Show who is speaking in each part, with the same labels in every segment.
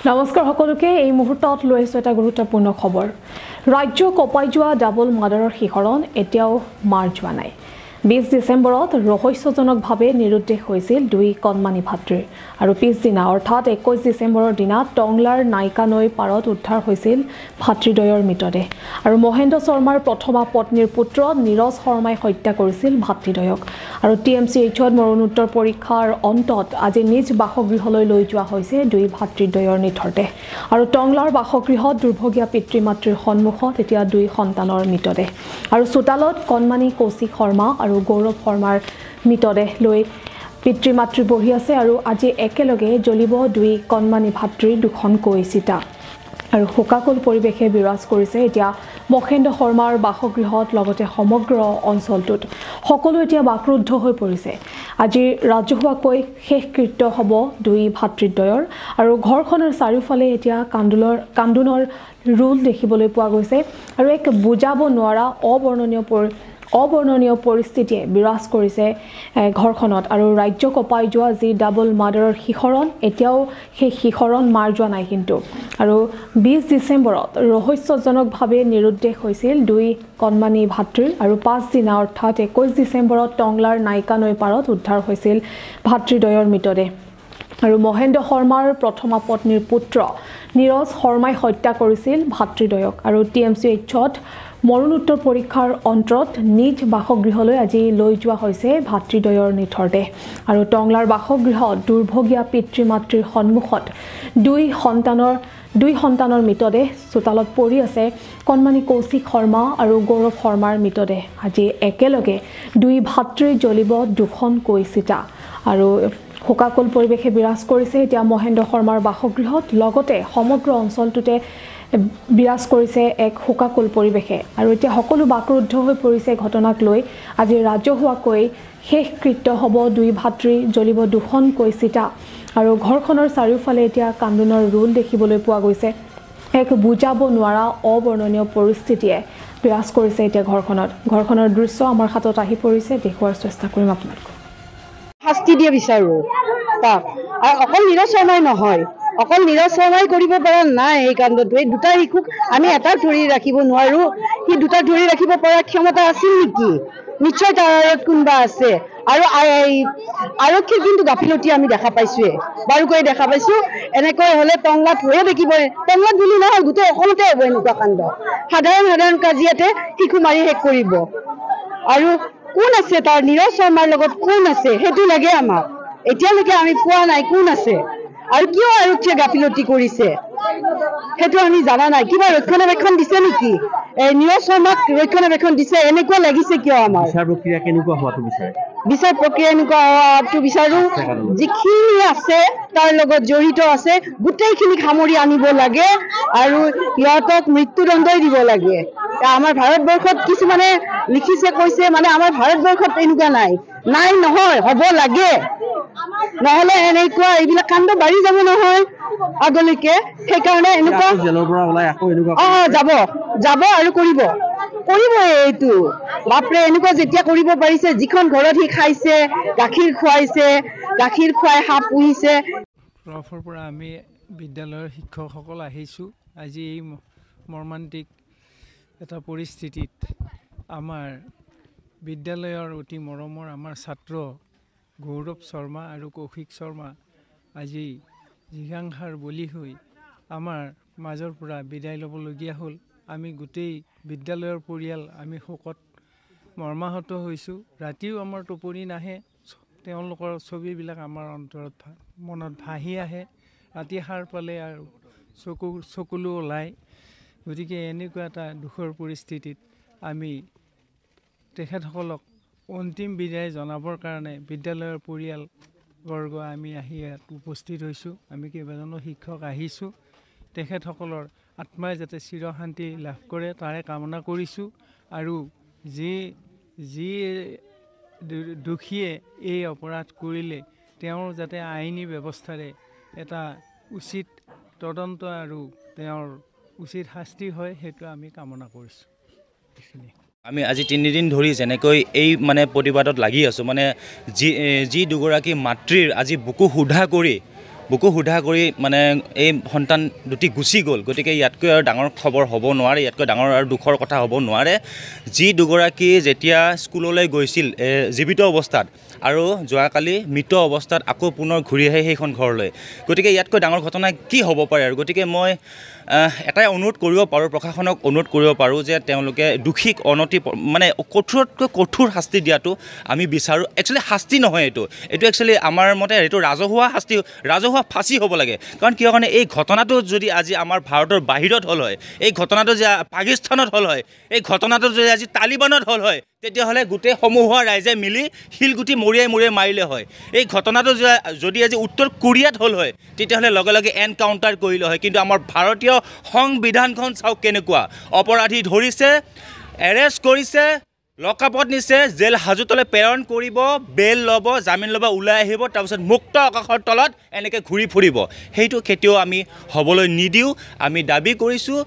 Speaker 1: নমস্কাৰ সকলোকে এই মুহূৰ্তত লৈ আছো এটা গুৰুত্বপূৰ্ণ খবৰ ৰাজ্য কপাই যোৱা ডাবল মাৰ্ডাৰৰ শিখৰণ এতিয়াও মাৰ যোৱা নাই 20 ডিসেম্বৰত ৰহস্যজনকভাৱে নিৰুদ্দেশ হৈছিল দুই কণমানি ভাতৃৰ আৰু পিছদিনা অৰ্থাৎ 21 ডিসেম্বৰৰ দিনা টংলাৰ নাইকা নৈ পাৰত উদ্ধাৰ হৈছিল ভাতৃদ্বয়ৰ মৃতদেহ আৰু মহেন্দ্ৰ শৰ্মাৰ প্ৰথমা পত্নীৰ পুত্ৰ নীৰজ শৰ্মাই হত্যা কৰিছিল ভাতৃদ্বয়ক আৰু টিএমচিএইচত মৰণোত্তৰ পৰীক্ষাৰ অন্তত আজি নিজ বাসগৃহলৈ লৈ যোৱা হৈছে দুই ভাতৃদ্বয়ৰ নিথৰদেহ আৰু টংলাৰ বাসগৃহত দুৰ্ভগীয়া পিতৃ মাতৃৰ সন্মুখত এতিয়া দুই সন্তানৰ মৃতদেহ আৰু চোতালত কণমানি কৌশিক শৰ্মা আৰু গৌৰৱ শৰ্মাৰ মৃতদেহ লৈ পিতৃ মাতৃ বহি আছে আৰু আজি একেলগে জ্বলিব দুই কণমানি ভাতৃৰ দুখনকৈ চিতা আৰু শোকাকুল পৰিৱেশে বিৰাজ কৰিছে এতিয়া মহেন্দ্ৰ শৰ্মাৰ বাসগৃহত লগতে সমগ্ৰ অঞ্চলটোত সকলো এতিয়া বাকৰুদ্ধ হৈ পৰিছে আজি ৰাজহুৱাকৈ শেষ কৃত্য হ'ব দুই ভাতৃদ্বয়ৰ আৰু ঘৰখনৰ চাৰিওফালে এতিয়া কান্দোনৰ ৰোল দেখিবলৈ পোৱা গৈছে আৰু এক বুজাব নোৱাৰা অবৰ্ণনীয় পৰিস্থিতিয়ে বিৰাজ কৰিছে ঘৰখনত আৰু ৰাজ্য কপাই যোৱা যি ডাবল মাৰ্ডাৰৰ শিখৰণ এতিয়াও সেই শিখৰণ মাৰ যোৱা নাই কিন্তু আৰু 20 ডিসেম্বৰত ৰহস্যজনকভাৱে নিৰুদ্দেশ হৈছিল দুই কণমানি ভাতৃৰ আৰু পাছদিনা অৰ্থাৎ 21 ডিসেম্বৰত টংলাৰ নাইকা নৈ পাৰত উদ্ধাৰ হৈছিল ভাতৃদ্বয়ৰ মৃতদেহ আৰু মহেন্দ্ৰ শৰ্মাৰ প্ৰথমা পত্নীৰ পুত্ৰ নীৰজ শৰ্মাই হত্যা কৰিছিল ভাতৃদ্বয়ক আৰু টিএমচিএইচত মৰণোত্তৰ পৰীক্ষাৰ অন্তত নিজ বাসগৃহলৈ আজি লৈ যোৱা হৈছে ভাতৃদ্বয়ৰ নিথৰদেহ আৰু টংলাৰ বাসগৃহত দুৰ্ভগীয়া পিতৃ মাতৃৰ সন্মুখত দুই সন্তানৰ মৃতদেহ চোতালত পৰি আছে কণমানি কৌশিক শৰ্মা আৰু গৌৰৱ শৰ্মাৰ মৃতদেহ আজি একেলগে দুই ভাতৃ জ্বলিব দুখনকৈ চিতা আৰু শোকাকুল পৰিৱেশে বিৰাজ কৰিছে এতিয়া মহেন্দ্ৰ শৰ্মাৰ বাসগৃহত লগতে সমগ্ৰ অঞ্চলটোতে বিৰাজ কৰিছে এক শোকাকুল পৰিৱেশে আৰু এতিয়া সকলো বাকৰুদ্ধ হৈ পৰিছে ঘটনাক লৈ আজি ৰাজহুৱাকৈ শেষ কৃত্য হ'ব দুই ভাতৃ জ্বলিব দুখনকৈ চিতা আৰু ঘৰখনৰ চাৰিওফালে এতিয়া কান্দোনৰ ৰোল দেখিবলৈ পোৱা গৈছে এক বুজাব নোৱাৰা অবৰ্ণনীয় পৰিস্থিতিয়ে বিৰাজ কৰিছে এতিয়া ঘৰখনৰ দৃশ্য আমাৰ হাতত আহি পৰিছে দেখুৱাৰ চেষ্টা কৰিম আপোনালোকক
Speaker 2: শাস্তি দিয়ে বিচাৰো তাক আৰু অকল নীৰজ শৰ্মাই নহয় অকল নীৰজ শৰ্মাই কৰিব পৰা নাই এই কাণ্ডটো এই দুটা শিশুক আমি এটা ধৰি ৰাখিব নোৱাৰো সি দুটা ধৰি ৰাখিব পৰা ক্ষমতা আছিল নেকি নিশ্চয় তাৰ কোনবা আছে আৰু আৰক্ষীৰ কিন্তু গাফিলতি আমি দেখা পাইছোৱে বাৰুকৈ দেখা পাইছো এনেকৈ হলে টংলাত হৈয়ে দেখিব টংলাত বুলি নহয় গোটেই অসমতে হ'ব এনেকুৱা কাণ্ড সাধাৰণ কাজিয়াতে শিশু মাৰি শেষ কৰিব আৰু কোন আছে তাৰ নীৰজ শৰ্মাৰ লগত কোন আছে সেইটো লাগে আমাক এতিয়ালৈকে আমি পোৱা নাই কোন আছে আৰু কিয় আৰক্ষীয়ে গাফিলতি কৰিছে সেইটো আমি জানা নাই কিবা ৰক্ষণাবেক্ষণ দিছে নেকি নীৰজ শৰ্মাক ৰক্ষণাবেক্ষণ দিছে এনেকুৱা লাগিছে কিয় আমাৰ
Speaker 3: বিচাৰ প্ৰক্ৰিয়া কেনেকুৱা হোৱাটো বিচাৰে
Speaker 2: বিচাৰ প্ৰক্ৰিয়া এনেকুৱা হোৱাটো বিচাৰো যিখিনি আছে তাৰ লগত জড়িত আছে গোটেইখিনি সামৰি আনিব লাগে আৰু ইহঁতক মৃত্যুদণ্ডই দিব লাগে আমাৰ ভাৰতবৰ্ষত কিছুমানে লিখিছে কৈছে মানে আমাৰ ভাৰতবৰ্ষত এনেকুৱা নাই নহয় হ'ব লাগে নহলে এনেকুৱা এইবিলাক কাণ্ড বাঢ়ি যাব নহয় আগলৈকে সেইকাৰণে এনেকুৱা
Speaker 3: জেলৰ পৰা ওলাই আকৌ এনেকুৱা
Speaker 2: যাব আৰু কৰিব এইটো বাপৰে এনেকুৱা যেতিয়া কৰিব পাৰিছে যিখন ঘৰত সি খাইছে গাখীৰ খুৱাই সাপ পুহিছে
Speaker 4: তৰফৰ পৰা আমি বিদ্যালয়ৰ শিক্ষকসকল আহিছোঁ আজি এই মৰ্মান্তিক এটা পৰিস্থিতিত আমাৰ বিদ্যালয়ৰ অতি মৰমৰ আমাৰ ছাত্ৰ গৌৰৱ শৰ্মা আৰু কৌশিক শৰ্মা আজি জিঘাংসাৰ বলি হৈ আমাৰ মাজৰ পৰা বিদায় ল'বলগীয়া হ'ল আমি গোটেই বিদ্যালয়ৰ পৰিয়াল আমি শোকত মৰ্মাহত হৈছোঁ ৰাতিও আমাৰ টোপনি নাহে তেওঁলোকৰ ছবিবিলাক আমাৰ মনত ভাহি আহে ৰাতি সাৰ পালে আৰু চকুলো ওলায় গতিকে এনেকুৱা এটা দুখৰ পৰিস্থিতিত আমি তেখেতসকলক অন্তিম বিদায় জনাবৰ কাৰণে বিদ্যালয়ৰ পৰিয়ালবৰ্গ আমি আহি ইয়াত উপস্থিত হৈছোঁ আমি কেইবাজনো শিক্ষক আহিছোঁ তেখেতসকলৰ আত্মাই যাতে চিৰশান্তি লাভ কৰে তাৰে কামনা কৰিছোঁ আৰু যি দোষীয়ে এই অপৰাধ কৰিলে তেওঁৰ যাতে আইনী ব্যৱস্থাৰে এটা উচিত তদন্ত আৰু তেওঁৰ উচিত শাস্তি হয় সেইটো আমি কামনা কৰিছোঁ এইখিনি
Speaker 5: আমি আজি 3 দিন ধৰি যেনেকৈ এই প্ৰতিবাদত লাগি আছোঁ যি দুগৰাকী মাতৃৰ আজি বুকু সুধা কৰি বুকু সোধা কৰি মানে এই সন্তান দুটি গুচি গ'ল। গতিকে ইয়াতকৈ আৰু ডাঙৰ খবৰ হ'ব নোৱাৰে, ইয়াতকৈ ডাঙৰ আৰু দুখৰ কথা হ'ব নোৱাৰে। যি দুগৰাকী যেতিয়া স্কুললৈ গৈছিল জীৱিত অৱস্থাত আৰু যোৱাকালি মৃত অৱস্থাত আকৌ পুনৰ ঘূৰি আহে সেইখন ঘৰলৈ, গতিকে ইয়াতকৈ ডাঙৰ ঘটনা কি হ'ব পাৰে। আৰু গতিকে মই এটাই অনুৰোধ কৰিব পাৰোঁ, প্ৰশাসনক অনুৰোধ কৰিব পাৰোঁ যে তেওঁলোকে দোষীক মানে কঠোৰতকৈ কঠোৰ শাস্তি দিয়াটো আমি বিচাৰোঁ। একচুৱেলি শাস্তি নহয়, এইটো একচুৱেলি আমাৰ মতে এইটো ৰাজহুৱা শাস্তি, ৰাজহুৱা ফাঁচি হ'ব লাগে। কাৰণ কিয় কাৰণে এই ঘটনাটো যদি আজি আমাৰ ভাৰতৰ বাহিৰত হ'ল হয়, এই ঘটনাটো যে পাকিস্তানত হ'ল হয়, এই ঘটনাটো যদি আজি তালিবানত হ'ল হয়, তেতিয়াহ'লে গোটেই সমূহৰ ৰাইজে মিলি শিলগুটি মৰিয়াই মৰিয়াই মাৰিলে হয়। এই ঘটনাটো যদি আজি উত্তৰ কোৰিয়াত হ'ল হয়, তেতিয়াহ'লে লগে লগে এনকাউণ্টাৰ কৰিলে হয়। কিন্তু আমাৰ ভাৰতীয় সংবিধানখন চাওক কেনেকুৱা, অপৰাধী ধৰিছে, এৰেষ্ট কৰিছে, লকআপত নিছে, জেল হাজতলৈ প্ৰেৰণ কৰিব, বেল ল'ব, জামিন ল'ব, ওলাই আহিব, তাৰপিছত মুক্ত আকাশৰ তলত এনেকৈ ঘূৰি ফুৰিব। সেইটো কেতিয়াও আমি হ'বলৈ নিদিওঁ। আমি দাবী কৰিছোঁ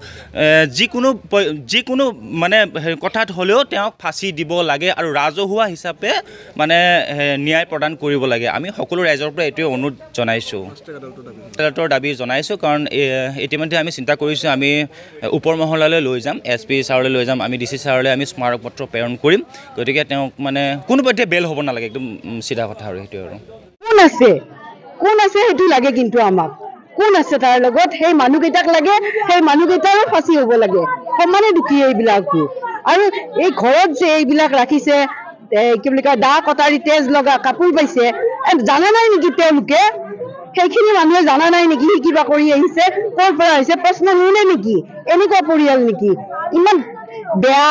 Speaker 5: যিকোনো মানে কথাত হ'লেও তেওঁক ফাঁচি দিব লাগে আৰু ৰাজহুৱা হিচাপে মানে ন্যায় প্ৰদান কৰিব লাগে। আমি সকলো ৰাইজৰ পৰা এইটোৱে অনুৰোধ জনাইছোঁ, আদালতৰ দাবী জনাইছোঁ। কাৰণ ইতিমধ্যে আমি চিন্তা কৰিছোঁ, আমি ওপৰ মহলালৈ লৈ যাম, SP ছাৰলৈ লৈ যাম, আমি DC ছাৰলৈ আমি স্মাৰক পত্ৰ প্ৰেৰণ কৰিম। গতিকে তেওঁক মানে কোনোপধ্যে বেল হ'ব নালাগে, একদম চিধা কথা আৰু সেইটোৱে। আৰু
Speaker 2: কোন আছে সেইটো লাগে, কিন্তু আমাক কোন আছে তাৰ লগত, সেই মানুহকেইটাক লাগে, সেই মানুহকেইটাৰো ফাঁচি হ'ব লাগে। সমানে দুখী এইবিলাকো। আৰু এই ঘৰত যে এইবিলাক ৰাখিছে, কি বুলি কয়, দা কটাৰী তেজ লগা কাপোৰ পাইছে, জানা নাই নেকি তেওঁলোকে? সেইখিনি মানুহে জানা নাই নেকি সি কিবা কৰি আহিছে, ক'ৰ পৰা আহিছে, প্ৰশ্ন নুশুনে নেকি? এনেকুৱা পৰিয়াল নেকি? ইমান বেয়া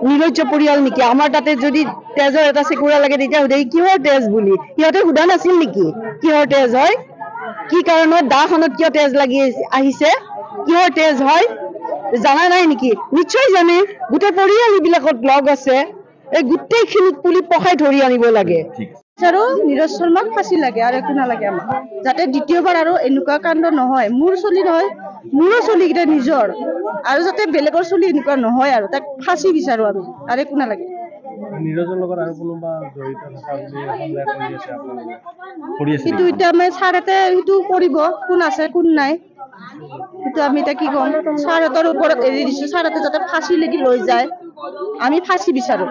Speaker 2: নিৰ্লজ্জ পৰিয়াল নেকি? আমাৰ তাতে যদি তেজৰ এটা চেকুৰা লাগে, তেতিয়া সোধে কিহৰ তেজ বুলি। সিহঁতে সোধা নাছিল নেকি কিহৰ তেজ হয়, কি কাৰণত দাখনত কিয় তেজ লাগি আহিছে, কিহৰ তেজ হয়, জানা নাই নেকি? নিশ্চয় জানে, গোটেই পৰিয়াল এইবিলাকত লগ আছে। এই গোটেইখিনিক পুলি পকাই ধৰি আনিব লাগে।
Speaker 6: আৰু নীৰজ শৰ্মাক ফাঁচি লাগে, আৰু একো নালাগে আমাক, যাতে দ্বিতীয়বাৰ আৰু এনেকুৱা কাণ্ড নহয়। মোৰ চলি নহয়, মোৰো চলিকেইটা নিজৰ, আৰু যাতে বেলেগৰ চলি এনেকুৱা নহয়, আৰু তাক ফাঁচি বিচাৰো আমি, আৰু একো নালাগে।
Speaker 3: নীৰজৰ লগত আৰু কোনোবা জড়িত থকা বুলি সন্দেহ কৰি আছে
Speaker 6: কিন্তু এতিয়া আমি ছাৰহঁতে সেইটো কৰিব, কোন আছে কোন নাই সেইটো আমি এতিয়া কি ক'ম। ছাৰহঁতৰ ওপৰত এৰি দিছোঁ, ছাৰহঁতে যাতে ফাঁচিলৈকে লৈ যায়, আমি ফাঁচি বিচাৰো।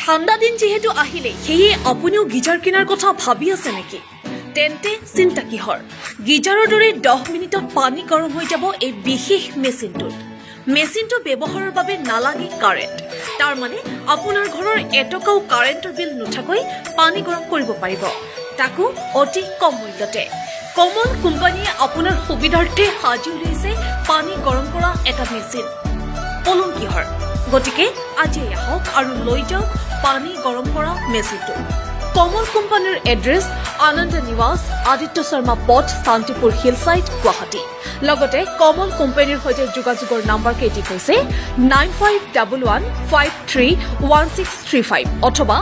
Speaker 7: ঠাণ্ডা দিন যেহেতু আহিলে সেয়ে আপুনিও গিজাৰ কিনাৰ কথা ভাবি আছে নেকি তেন্তে চিন্তা কিহৰ গিজাৰৰ দৰে 10 মিনিটত পানী গৰম হৈ যাব এই বিশেষ মেচিনটো ব্যৱহাৰৰ বাবে নালাগে কাৰেণ্ট তাৰ মানে আপোনাৰ ঘৰৰ এটকাও কাৰেণ্টৰ বিল নুঠাকৈ পানী গৰম কৰিব পাৰিব তাকো অতি কম মূল্যতে কমল কোম্পানীয়ে আপোনাৰ সুবিধাৰ্থে সাজি উলিয়াইছে পানী গৰম কৰা এটা মেচিন পলম কিহৰ গতিকে আজি আহক আৰু লৈ যাওক পানী গৰম কৰা মেচিনটো কমল কোম্পানীৰ এড্ৰেছ আনন্দ নিৱাস আদিত্য শৰ্মা পথ শান্তিপুৰ হিলসাইড গুৱাহাটী লগতে কমল কোম্পানীৰ সৈতে যোগাযোগৰ নম্বৰ কেইটি হৈছে 9511531635 অথবা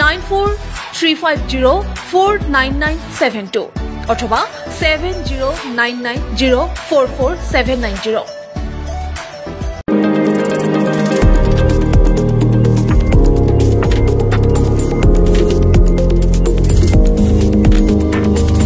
Speaker 7: 9435049972 অথবা 7099044790